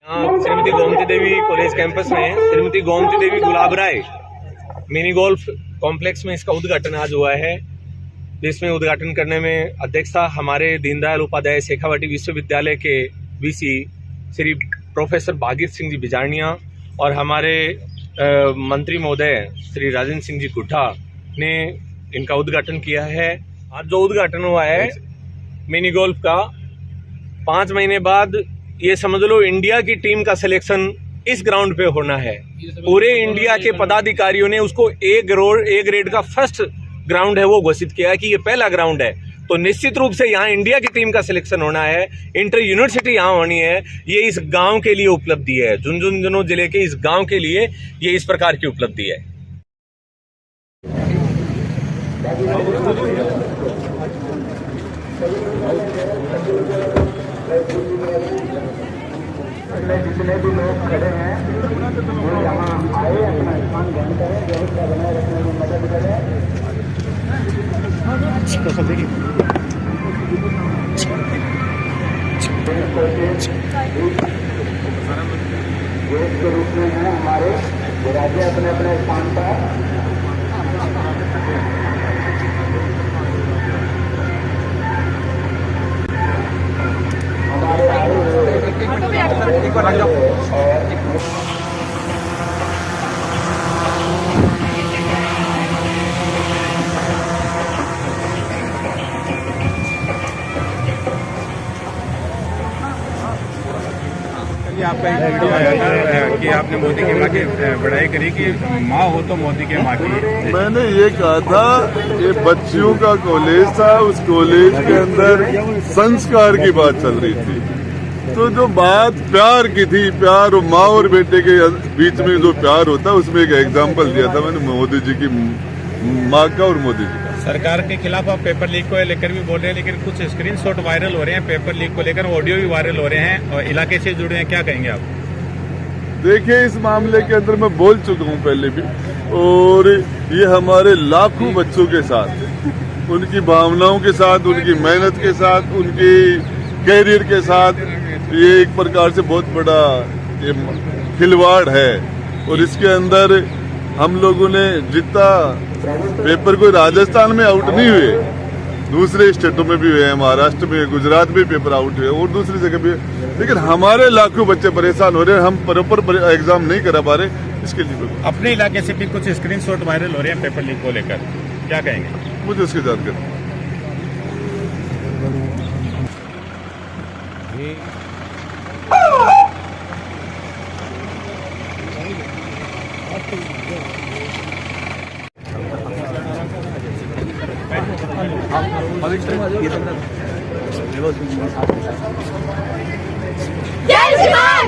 श्रीमती गोमती देवी college campus में श्रीमती गोमती देवी गुलाब राय mini golf complex में इसका उद्घाटन आज हुआ है, जिसमें उद्घाटन करने में अध्यक्षता हमारे दीनदयाल उपाध्याय शेखावाटी विश्वविद्यालय के वीसी श्री प्रोफेसर भागीरथ सिंह जी बिजारनिया और हमारे मंत्री महोदय श्री राजेंद्र सिंह जी गुड्ढा ने इनका उद्घाटन किया है। आज जो उद्घाटन हुआ है मिनी गोल्फ का, 5 महीने बाद ये समझ लो इंडिया की टीम का सिलेक्शन इस ग्राउंड पे होना है। पूरे इंडिया के पदाधिकारियों ने उसको ए ग्रेड का फर्स्ट ग्राउंड है वो घोषित किया कि ये पहला ग्राउंड है, तो निश्चित रूप से यहाँ इंडिया की टीम का सिलेक्शन होना है, इंटर यूनिवर्सिटी यहाँ होनी है। ये इस गांव के लिए उपलब्धि है, झुंझुनू जिले के इस गांव के लिए ये इस प्रकार की उपलब्धि है। जितने भी लोग खड़े हैं वो यहाँ आए, अपना स्थान ग्रहण करें, व्यवस्था बनाए रखने में मदद करें। देश के रूप में हैं हमारे राज्य अपने अपने स्थान पर। एक बार लग जाओ। आपका एक वीडियो आया था कि आपने मोदी की माँ की बड़ाई करी कि माँ हो तो मोदी के माँ की। मैंने ये कहा था, ये बच्चियों का कॉलेज था, उस कॉलेज के अंदर संस्कार की बात चल रही थी, तो जो बात प्यार की थी, प्यार और माँ और बेटे के बीच में जो प्यार होता है, उसमें एक एग्जाम्पल दिया था मैंने मोदी जी की माँ का और मोदी जी का। सरकार के खिलाफ आप पेपर लीक को लेकर भी बोल रहे हैं, लेकिन कुछ स्क्रीनशॉट वायरल हो रहे हैं पेपर लीक को लेकर, ऑडियो भी वायरल हो रहे हैं और इलाके से जुड़े हैं, क्या कहेंगे आप? देखिए, इस मामले के अंदर मैं बोल चुका हूँ पहले भी, और ये हमारे लाखों बच्चों के साथ, उनकी भावनाओं के साथ, उनकी मेहनत के साथ, उनकी कैरियर के साथ ये एक प्रकार से बहुत बड़ा ये खिलवाड़ है। और इसके अंदर हम लोगों ने जितना पेपर कोई राजस्थान में आउट नहीं हुए, दूसरे स्टेटों में भी हुए हैं, महाराष्ट्र में, गुजरात में पेपर आउट हुए और दूसरी जगह भी, लेकिन हमारे लाखों बच्चे परेशान हो रहे हैं, हम प्रॉपर एग्जाम नहीं करा पा रहे। इसके लिए अपने इलाके से भी कुछ स्क्रीनशॉट वायरल हो रहे हैं पेपर लीक को लेकर, क्या कहेंगे? मुझे उसकी जानकारी जय जवान।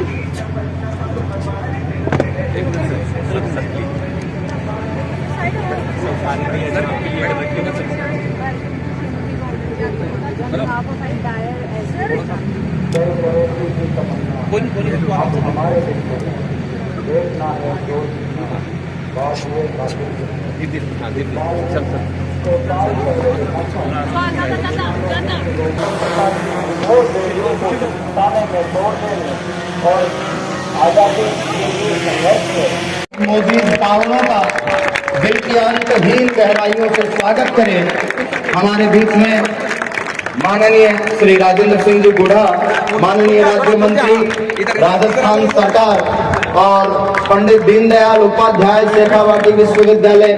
मोदी पावनों का दिल की अंतहीन गहराइयों से स्वागत करें। हमारे बीच में माननीय श्री राजेंद्र सिंह जी गुड्ढा, माननीय राज्य मंत्री राजस्थान सरकार, और पंडित दीनदयाल उपाध्याय शेखावाटी विश्वविद्यालय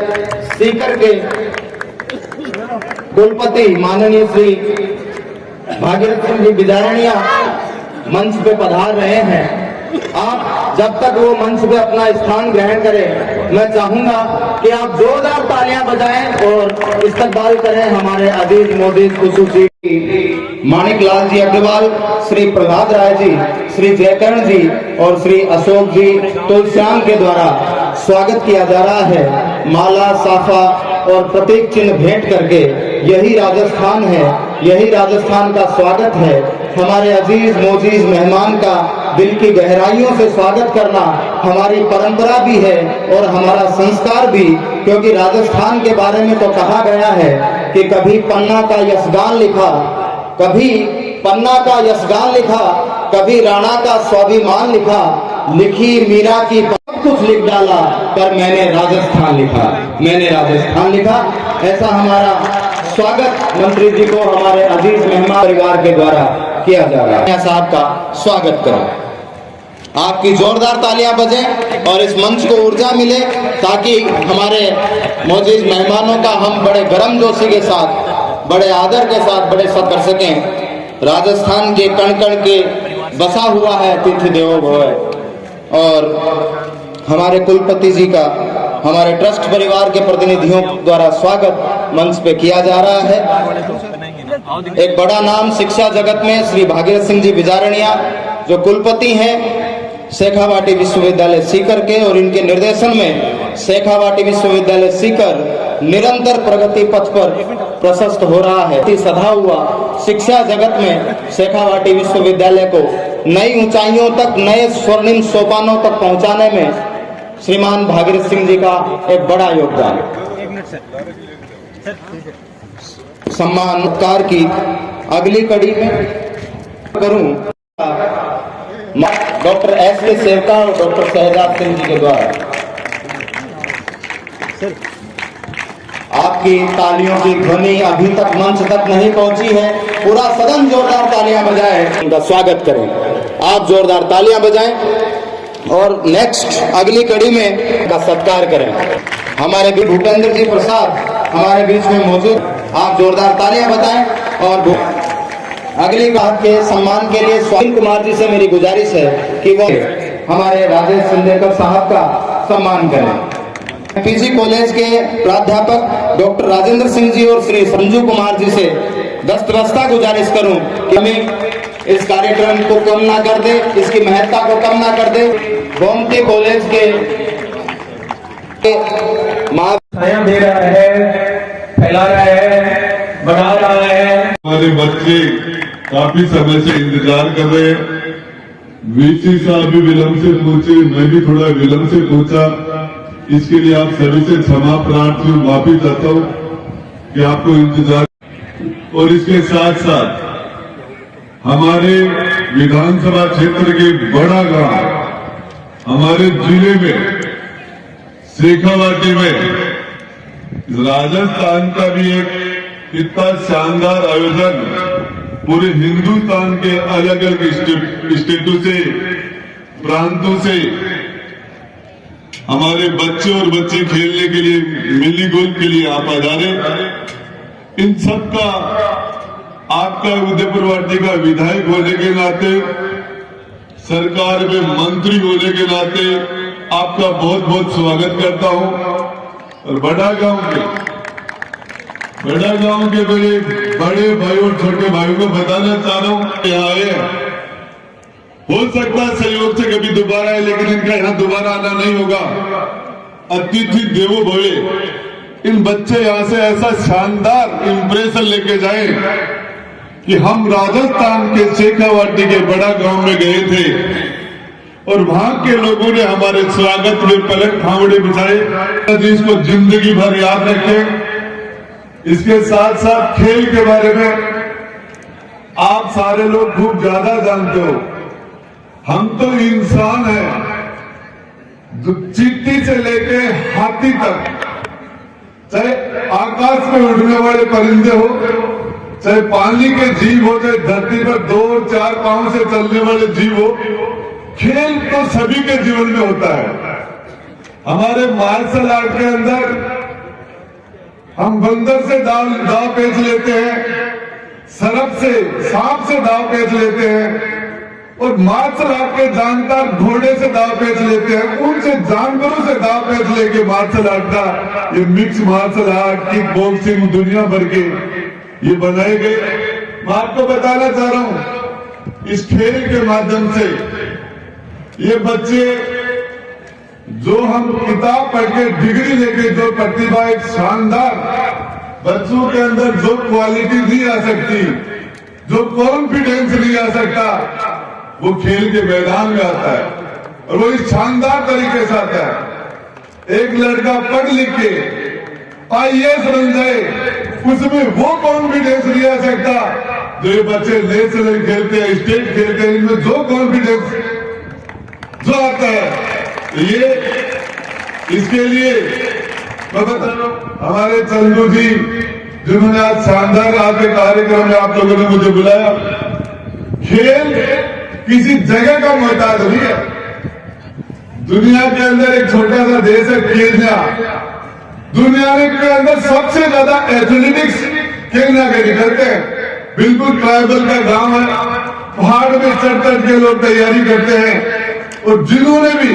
सीकर के कुलपति माननीय श्री भागीरथ सिंह जी बिजारनिया मंच पे पधार रहे हैं। आप जब तक वो मंच पे अपना स्थान ग्रहण करें, मैं चाहूंगा कि आप जोरदार तालियां बजाएं और इस्तकबाल करें हमारे अजीज मोदी खुसूसी माणिक लाल जी अग्रवाल, श्री प्रहलाद राय जी, श्री जयकरण जी और श्री अशोक जी तुलश्याम के द्वारा स्वागत किया जा रहा है। माला, साफा और प्रतीक चिन्ह भेंट करके यही राजस्थान है, यही राजस्थान का स्वागत है। हमारे अजीज मोजीज मेहमान का दिल की गहराइयों से स्वागत करना हमारी परंपरा भी है और हमारा संस्कार भी, क्योंकि राजस्थान के बारे में तो कहा गया है कि कभी पन्ना का यशगान लिखा, कभी पन्ना का यशगान लिखा, कभी राणा का स्वाभिमान लिखा, लिखी मीरा की सब कुछ लिख डाला, पर मैंने राजस्थान लिखा, मैंने राजस्थान लिखा। ऐसा हमारा स्वागत मंत्री जी को हमारे अजीज मेहमान परिवार के द्वारा किया जा रहा है। साहब का स्वागत करें। आपकी जोरदार तालियां बजें और इस मंच को ऊर्जा मिले, ताकि हमारे मौजूद मेहमानों का हम बड़े गर्मजोशी के साथ, बड़े आदर के साथ बड़े सब कर सकें। राजस्थान के कण कण के बसा हुआ है तिथि देवो भव, और हमारे कुलपति जी का हमारे ट्रस्ट परिवार के प्रतिनिधियों द्वारा स्वागत मंच पे किया जा रहा है। एक बड़ा नाम शिक्षा जगत में श्री भागीरथ सिंह जी बिजारणिया, जो कुलपति हैं शेखावाटी विश्वविद्यालय सीकर के, और इनके निर्देशन में शेखावाटी विश्वविद्यालय सीकर निरंतर प्रगति पथ पर प्रशस्त हो रहा है। सधा हुआ शिक्षा जगत में शेखावाटी विश्वविद्यालय को नई ऊंचाइयों तक, नए स्वर्णिम सोपानों तक पहुंचाने में श्रीमान भागीरथ सिंह जी का एक बड़ा योगदान। सम्मानकार की अगली कड़ी में करूं डॉक्टर एस.के. सेवका और डॉक्टर शहजाद सिंह जी के द्वारा। आपकी तालियों की ध्वनि अभी तक मंच तक नहीं पहुंची है, पूरा सदन जोरदार तालियां बजाए उनका स्वागत करें। आप जोरदार तालियां बजाएं और नेक्स्ट अगली कड़ी में का सत्कार करें। हमारे भी भूपेंद्र जी प्रसाद हमारे बीच में मौजूद, आप जोरदार तालियां बताएं। और अगली बात के सम्मान के लिए सुनील कुमार जी से मेरी गुजारिश है कि वो हमारे राजेश सिंधेकर साहब का सम्मान करें। पीजी कॉलेज के प्राध्यापक डॉक्टर राजेंद्र सिंह जी और श्री संजू कुमार जी से दस्तवस्ता गुजारिश करूं कि हमें इस कार्यक्रम को कम ना कर दे, इसकी महत्ता को कम ना कर दे। गोमती कॉलेज के छाया दे रहा है, फैला रहा है, बढ़ा रहा है। हमारे बच्चे काफी समय से इंतजार कर रहे हैं। वीसी साहब भी विलंब से पहुंचे, मैं भी थोड़ा विलंब से पहुंचा, इसके लिए आप सभी से क्षमा प्रार्थी हूं, माफी चाहता हूं कि आपको इंतजार। और इसके साथ साथ हमारे विधानसभा क्षेत्र के बड़ा गांव, हमारे जिले में शेखावाटी में राजस्थान का भी एक इतना शानदार आयोजन पूरे हिंदुस्तान के अलग अलग स्टेटों से, प्रांतों से हमारे बच्चे और बच्चे खेलने के लिए, मिली गोल्फ के लिए आप पधारे। इन सब का आपका उदयपुर वाटी का विधायक होने के नाते, सरकार में मंत्री होने के नाते आपका बहुत बहुत स्वागत करता हूं। और बड़ा गांव के बड़े भाई और छोटे भाइयों को बताना चाह रहा हूं, यहाँ आए हो सकता है सहयोग से कभी दोबारा है, लेकिन इनका यहाँ दोबारा आना नहीं होगा। अतिथि देवो भवे। इन बच्चे यहाँ से ऐसा शानदार इंप्रेशन लेके जाए कि हम राजस्थान के शेखावाटी के बड़ा गांव में गए थे और वहां के लोगों ने हमारे स्वागत में पलक फावड़े बिछाए। इसको जिंदगी भर याद रखें। इसके साथ साथ खेल के बारे में आप सारे लोग खूब ज्यादा जानते हो। हम तो इंसान हैं, चींटी से लेके हाथी तक, चाहे आकाश में उड़ने वाले परिंदे हो, चाहे पानी के जीव हो, चाहे धरती पर 2 और 4 पांव से चलने वाले जीव हो, खेल तो सभी के जीवन में होता है। हमारे मार्शल आर्ट के अंदर हम बंदर से दाव पेच लेते हैं, सर्प से, सांप से दाव पेच लेते हैं, और मार्शल आर्ट के जानकार घोड़े से दाव पेच लेते हैं। उनसे जानवरों से दाव पेच लेके मार्शल आर्ट का ये mix martial art, kick boxing दुनिया भर के ये बनाए गए। मैं आपको बताना चाह रहा हूं, इस खेल के माध्यम से ये बच्चे जो हम किताब पढ़ के डिग्री लेके जो प्रतिभा, एक शानदार बच्चों के अंदर जो क्वालिटी नहीं आ सकती, जो कॉन्फिडेंस नहीं आ सकता, वो खेल के मैदान में आता है और वो इस शानदार तरीके से आता है। एक लड़का पढ़ लिख के IAS बन जाए, उसमें वो कॉन्फिडेंस नहीं आ सकता जो ये बच्चे नेशनल खेलते हैं, स्टेट खेलते हैं, इनमें जो कॉन्फिडेंस जो आता है, ये इसके लिए मैं बता रहा हूं, हमारे चंदू जी जिन्होंने आज शानदार आज के कार्यक्रम में आप लोगों ने मुझे बुलाया। खेल किसी जगह का मोहताज नहीं है। दुनिया के अंदर एक छोटा सा देश है केन्या, दुनिया के अंदर सबसे ज्यादा एथलेटिक्स केन्या के निकलते हैं। बिल्कुल ट्राइबल का गांव है, पहाड़ में चढ़ के लोग तैयारी करते हैं, और जिन्होंने भी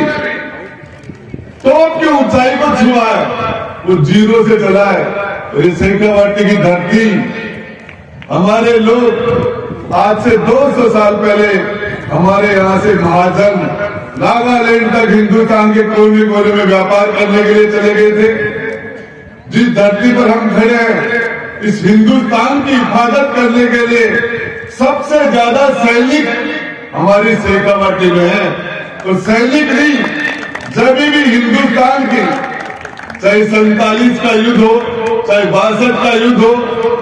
टॉप की ऊंचाई को छुआ है वो जीरो से चला है। और ये शेखावाटी की धरती, हमारे लोग आज से 200 साल पहले हमारे यहाँ से महाजन नागालैंड तक हिंदुस्तान के कोने कोने में व्यापार करने के लिए चले गए थे। जिस धरती पर हम खड़े हैं, इस हिंदुस्तान की हिफाजत करने के लिए सबसे ज्यादा सैनिक हमारी शेखावाटी में है। तो सैनिक नहीं, जब भी हिंदुस्तान की, चाहे 47 का युद्ध हो, चाहे 62 का युद्ध हो,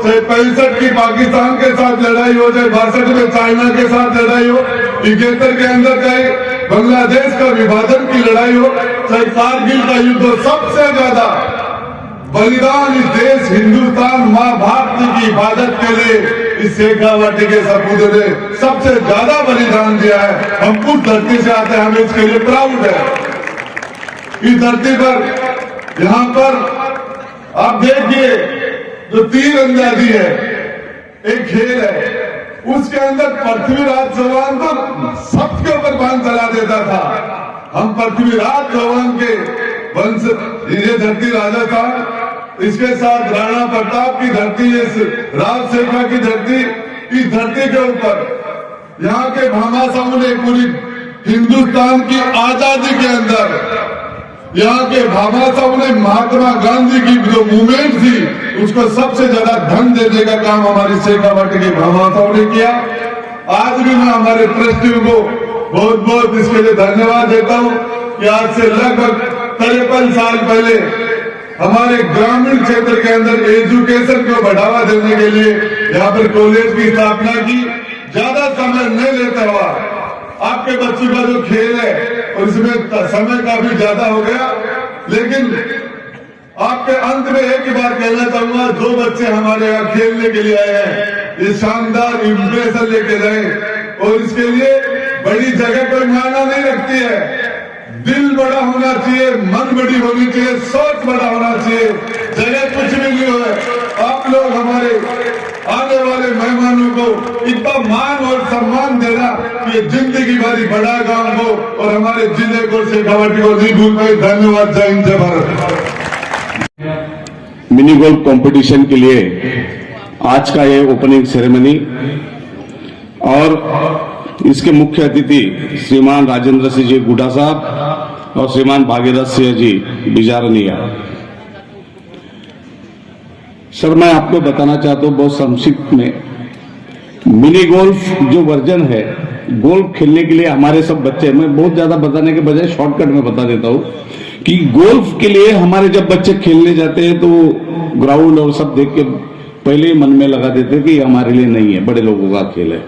चाहे 65 की पाकिस्तान के साथ लड़ाई हो, चाहे 62 में चाइना के साथ लड़ाई हो, 71 के अंदर चाहे बांग्लादेश का विभाजन की लड़ाई हो, चाहे कारगिल का युद्ध हो, सबसे ज्यादा बलिदान इस देश हिंदुस्तान मां भारती की हिफाजत के लिए इस शेखावाटी के सपूतों ने सबसे ज्यादा बलिदान दिया है। हम उस धरती से आते हैं, हमें इसके लिए प्राउड है। इस धरती पर, यहाँ पर आप देखिए, जो तीरंदाजी है एक खेल है, उसके अंदर पृथ्वीराज चौहान तो सबके ऊपर बाण चला देता था। हम पृथ्वीराज चौहान के वंश, ये धरती राजस्थान, इसके साथ राणा प्रताप की धरती, इस राजशेखर की धरती, इस धरती के ऊपर यहाँ के भामाशाहों ने पूरी हिंदुस्तान की आजादी के अंदर, यहाँ के भामाशाहों ने महात्मा गांधी की जो मूवमेंट थी उसको सबसे ज्यादा धन देने का काम हमारी शेखावाटी के भामाशाहों ने किया। आज भी मैं हमारे ट्रस्टियों को बहुत बहुत इसके लिए धन्यवाद देता हूँ कि आज से लगभग 53 साल पहले हमारे ग्रामीण क्षेत्र के अंदर एजुकेशन को बढ़ावा देने के लिए यहाँ पर कॉलेज की स्थापना की। ज्यादा समय नहीं लेता हुआ आपके बच्चों का जो खेल है और इसमें समय काफी ज्यादा हो गया, लेकिन आपके अंत में एक ही बात कहना चाहूंगा, जो बच्चे हमारे यहाँ खेलने के लिए आए हैं ये शानदार इम्प्रेशन लेके जाए, और इसके लिए बड़ी जगह कोई मायना नहीं रखती है। दिल बड़ा होना चाहिए, मन बड़ी होनी चाहिए, सोच बड़ा होना चाहिए, जगह कुछ भी नहीं हो। आप लोग हमारे आने वाले मेहमानों को इतना मान और सम्मान देना कि जिंदगी भरी बड़ा काम हो और हमारे जिले को, शेखावाटी को नहीं भूल पाए। धन्यवाद। जय हिंद, जय भारत। मिनी गोल्फ कंपटीशन के लिए आज का ये ओपनिंग सेरेमनी, और इसके मुख्य अतिथि श्रीमान राजेंद्र सिंह जी गुड्डा साहब और श्रीमान भागीरथ सिंह जी बिजारनिया। सर, मैं आपको बताना चाहता हूं बहुत संक्षिप्त में, मिनी गोल्फ जो वर्जन है गोल्फ खेलने के लिए हमारे सब बच्चे, मैं बहुत ज्यादा बताने के बजाय शॉर्टकट में बता देता हूं कि गोल्फ के लिए हमारे जब बच्चे खेलने जाते हैं तो ग्राउंड और सब देख के पहले ही मन में लगा देते कि हमारे लिए नहीं है, बड़े लोगों का खेल है।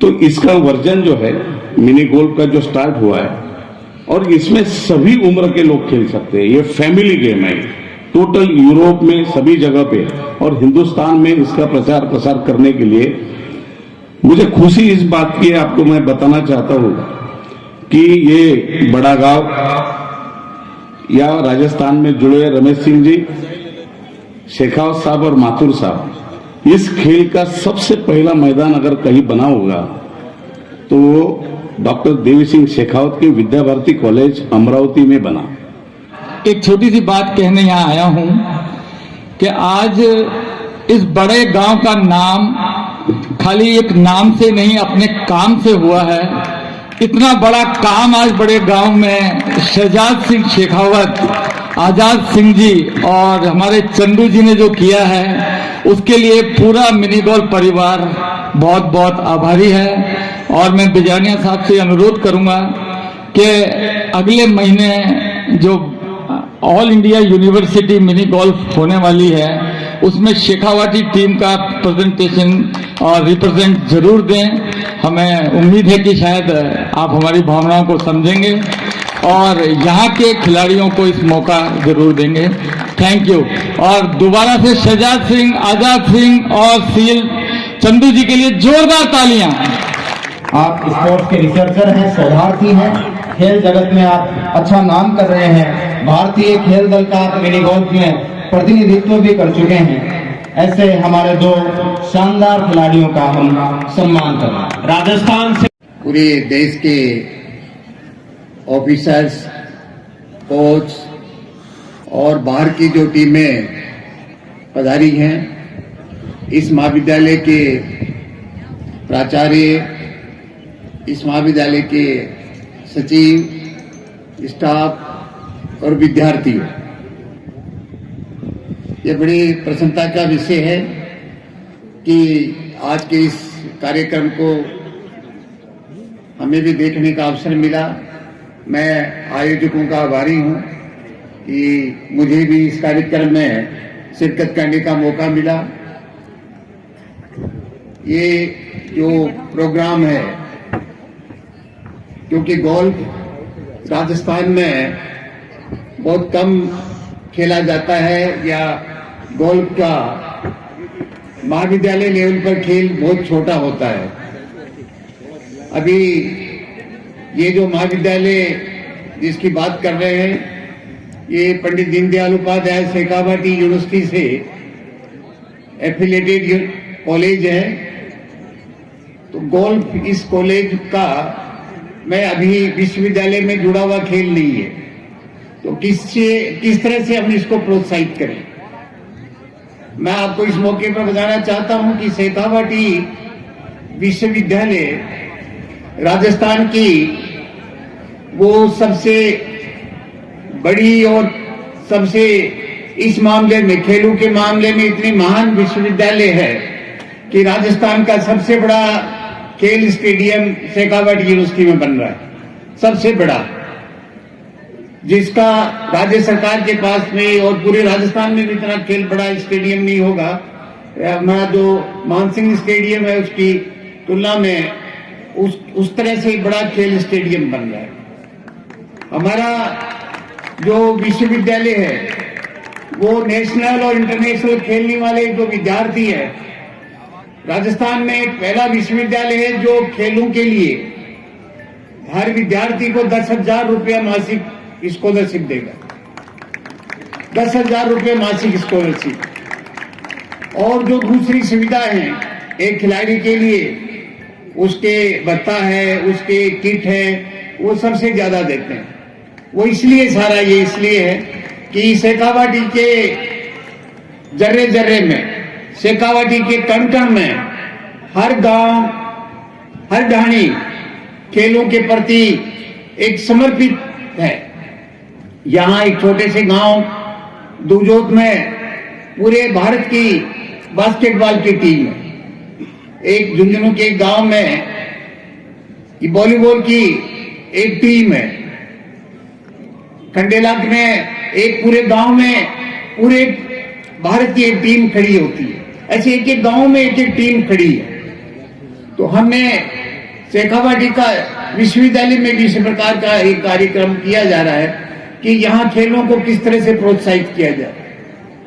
तो इसका वर्जन जो है मिनी गोल्फ का जो स्टार्ट हुआ है, और इसमें सभी उम्र के लोग खेल सकते हैं। ये फैमिली गेम है, टोटल यूरोप में सभी जगह पे, और हिंदुस्तान में इसका प्रचार प्रसार करने के लिए मुझे खुशी इस बात की आपको मैं बताना चाहता हूं कि ये बड़ा गांव या राजस्थान में जुड़े रमेश सिंह जी, शेखावत साहब और माथुर साहब, इस खेल का सबसे पहला मैदान अगर कहीं बना होगा तो वो डॉक्टर देवी सिंह शेखावत के विद्या भारती कॉलेज अमरावती में बना। एक छोटी सी बात कहने यहाँ आया हूं कि आज इस बड़े गांव का नाम खाली एक नाम से नहीं, अपने काम से हुआ है। इतना बड़ा काम आज बड़े गांव में शहजाद सिंह शेखावत, आजाद सिंह जी और हमारे चंदू जी ने जो किया है, उसके लिए पूरा मिनी गोल्फ परिवार बहुत बहुत आभारी है। और मैं बिजानिया साहब से अनुरोध करूंगा कि अगले महीने जो all India university mini golf होने वाली है, उसमें शेखावाटी टीम का प्रेजेंटेशन और रिप्रेजेंट जरूर दें। हमें उम्मीद है कि शायद आप हमारी भावनाओं को समझेंगे और यहाँ के खिलाड़ियों को इस मौका जरूर देंगे। Thank you. और दोबारा से शहजाद सिंह, आजाद सिंह और सील चंदू जी के लिए जोरदार तालियां। आप स्पोर्ट्स के रिसर्चर हैं, शोधार्थी हैं, खेल जगत में आप अच्छा नाम कर रहे हैं। भारतीय खेल दल का आप मिनी गोल्फ में प्रतिनिधित्व भी कर चुके हैं। ऐसे हमारे दो शानदार खिलाड़ियों का हम सम्मान कर रहे हैं। राजस्थान से पूरे देश के ऑफिसर्स, कोच और बाहर की जो टीमें पधारी हैं, इस महाविद्यालय के प्राचार्य, इस महाविद्यालय के सचिव, स्टाफ और विद्यार्थियों, ये बड़ी प्रसन्नता का विषय है कि आज के इस कार्यक्रम को हमें भी देखने का अवसर मिला। मैं आयोजकों का आभारी हूं कि मुझे भी इस कार्यक्रम में शिरकत करने का मौका मिला। ये जो प्रोग्राम है, क्योंकि गोल्फ राजस्थान में बहुत कम खेला जाता है या गोल्फ का महाविद्यालय लेवल पर खेल बहुत छोटा होता है। अभी ये जो महाविद्यालय जिसकी बात कर रहे हैं, ये पंडित दीनदयाल उपाध्याय शेखावाटी यूनिवर्सिटी से एफिलिएटेड कॉलेज है। तो गोल्फ इस कॉलेज का मैं अभी विश्वविद्यालय में जुड़ा हुआ खेल नहीं है, तो किस तरह से हम इसको प्रोत्साहित करें। मैं आपको इस मौके पर बताना चाहता हूं कि शेखावाटी विश्वविद्यालय राजस्थान की वो सबसे बड़ी और सबसे इस मामले में, खेलों के मामले में इतनी महान विश्वविद्यालय है कि राजस्थान का सबसे बड़ा खेल स्टेडियम शेखावाटी यूनिवर्सिटी में बन रहा है, सबसे बड़ा, जिसका राज्य सरकार के पास में और पूरे राजस्थान में भी इतना खेल बड़ा स्टेडियम नहीं होगा। हमारा जो मानसिंह स्टेडियम है उसकी तुलना में उस तरह से बड़ा खेल स्टेडियम बन रहा है। हमारा जो विश्वविद्यालय है वो नेशनल और इंटरनेशनल खेलने वाले जो विद्यार्थी है, राजस्थान में एक पहला विश्वविद्यालय है जो खेलों के लिए हर विद्यार्थी को 10,000 रुपया मासिक स्कॉलरशिप देगा। 10,000 रुपये मासिक स्कॉलरशिप। और जो दूसरी सुविधा है एक खिलाड़ी के लिए, उसके भत्ता है, उसके किट है, वो सबसे ज्यादा देते हैं। वो इसलिए सारा ये इसलिए है कि शेखावाटी के जर्रे जर्रे में, शेखावाटी के कण कण में, हर गांव, हर ढाणी खेलों के प्रति एक समर्पित है। यहाँ एक छोटे से गांव दुजोत में पूरे भारत की बास्केटबॉल की टीम है। एक झुंझुनू के गांव में वॉलीबॉल की एक टीम है। खंडेला में एक पूरे गांव में पूरे भारत की एक टीम खड़ी होती है। ऐसे एक एक गांव में एक एक टीम खड़ी है। तो हमने शेखावाटी का विश्वविद्यालय में भी इस प्रकार का एक कार्यक्रम किया जा रहा है कि यहाँ खेलों को किस तरह से प्रोत्साहित किया जाए।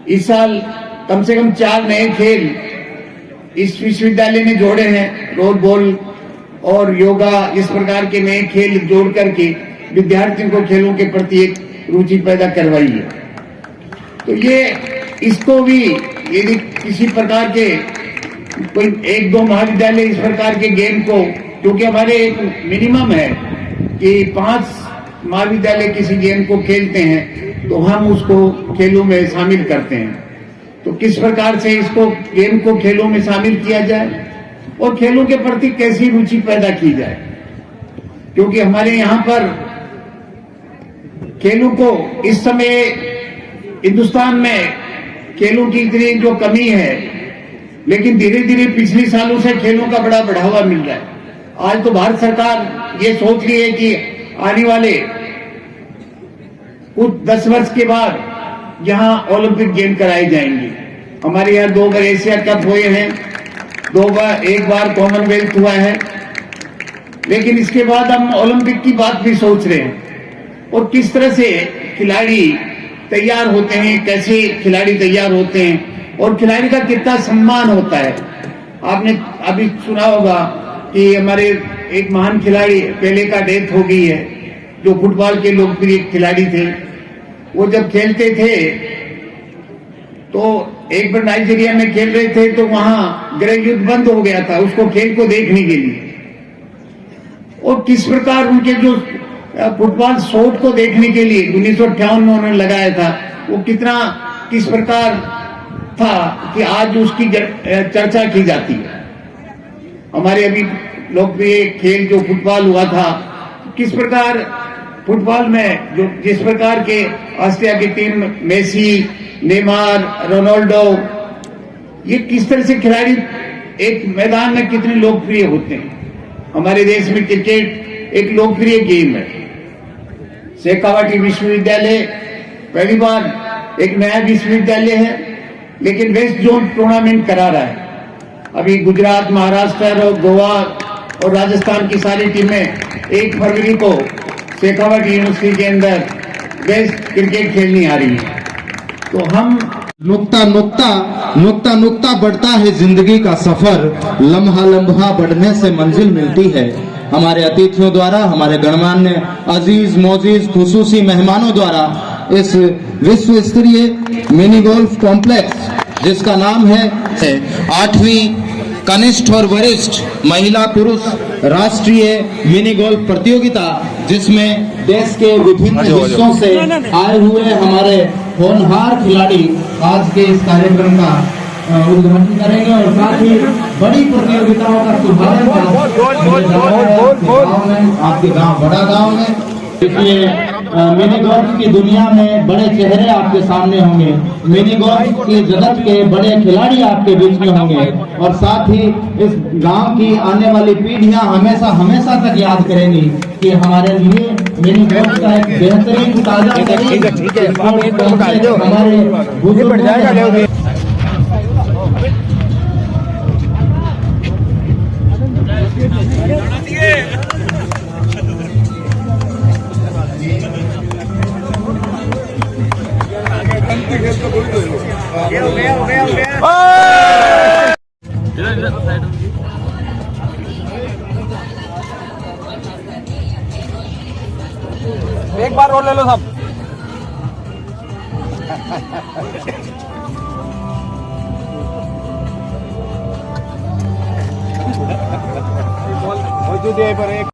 इस साल कम से कम 4 नए खेल इस विश्वविद्यालय ने जोड़े हैं। रोड बॉल और योगा, इस प्रकार के नए खेल जोड़ करके विद्यार्थियों को खेलों के प्रति एक रुचि पैदा करवाई है। तो ये इसको भी यदि किसी प्रकार के कोई 1-2 महाविद्यालय इस प्रकार के गेम को, क्योंकि हमारे एक मिनिमम है कि 5 महाविद्यालय किसी गेम को खेलते हैं तो हम उसको खेलों में शामिल करते हैं। तो किस प्रकार से इसको गेम को खेलों में शामिल किया जाए और खेलों के प्रति कैसी रुचि पैदा की जाए, क्योंकि हमारे यहाँ पर खेलों को इस समय हिंदुस्तान में खेलों की इतनी जो कमी है, लेकिन धीरे धीरे पिछले सालों से खेलों का बड़ा बढ़ावा मिल रहा है। आज तो भारत सरकार ये सोच रही है कि आने वाले कुछ 10 वर्ष के बाद यहाँ ओलंपिक गेम कराए जाएंगे। हमारे यहाँ 2 बार एशिया कप हुए हैं, 2 बार, 1 बार कॉमनवेल्थ हुआ है। लेकिन इसके बाद हम ओलंपिक की बात भी सोच रहे हैं और किस तरह से खिलाड़ी तैयार होते हैं, कैसे खिलाड़ी तैयार होते हैं और खिलाड़ी का कितना सम्मान होता है। आपने अभी सुना होगा कि हमारे एक महान खिलाड़ी पेले का डेथ हो गई है, जो फुटबॉल के लोकप्रिय खिलाड़ी थे। वो जब खेलते थे तो एक बार नाइजीरिया में खेल रहे थे तो वहां गृह युद्ध बंद हो गया था उसको खेल को देखने के लिए। और किस प्रकार उनके जो फुटबॉल शॉट को देखने के लिए 1958 में उन्होंने लगाया था, वो कितना किस प्रकार था कि आज उसकी चर्चा की जाती है। हमारे अभी लोकप्रिय खेल जो फुटबॉल हुआ था, किस प्रकार फुटबॉल में जो जिस प्रकार के ऑस्ट्रिया की टीम मेसी, नेमार, रोनाल्डो, ये किस तरह से खिलाड़ी एक मैदान में कितने लोकप्रिय होते हैं। हमारे देश में क्रिकेट एक लोकप्रिय गेम है। शेखावाटी विश्वविद्यालय पहली बार एक नया विश्वविद्यालय है, लेकिन वेस्ट जोन टूर्नामेंट करा रहा है। अभी गुजरात, महाराष्ट्र और गोवा और राजस्थान की सारी टीमें 1 फरवरी को शेखावाटी यूनिवर्सिटी के अंदर वेस्ट क्रिकेट खेलनी आ रही है। तो हम नुक्ता नुक्ता नुक्ता नुक्ता बढ़ता है जिंदगी का सफर, लम्हा लम्हा बढ़ने से मंजिल मिलती है। हमारे अतिथियों द्वारा, हमारे गणमान्य अजीज मोजीज खुसूसी मेहमानों द्वारा इस विश्व स्तरीय मिनी गोल्फ कॉम्प्लेक्स, जिसका नाम है 8वीं कनिष्ठ और वरिष्ठ महिला पुरुष राष्ट्रीय मिनी गोल्फ प्रतियोगिता, जिसमें देश के विभिन्न हिस्सों से आए हुए हमारे होनहार खिलाड़ी आज के इस कार्यक्रम का उद्घाटन करेंगे और साथ ही बड़ी प्रतियोगिताओं का शुभारंभ आपके गांव बड़ा गांव है। इसलिए मिनी गोल्फ की दुनिया में बड़े चेहरे आपके सामने होंगे, मिनी गोल्फ के जगत के बड़े खिलाड़ी आपके बीच में होंगे और साथ ही इस गांव की आने वाली पीढ़ियां हमेशा हमेशा तक याद करेंगी कि हमारे लिए मिनी गोल्फ का एक बेहतरीन ताजा हमारे बुजुर्ग एक बार और ले लो सब। मौजूद है पर एक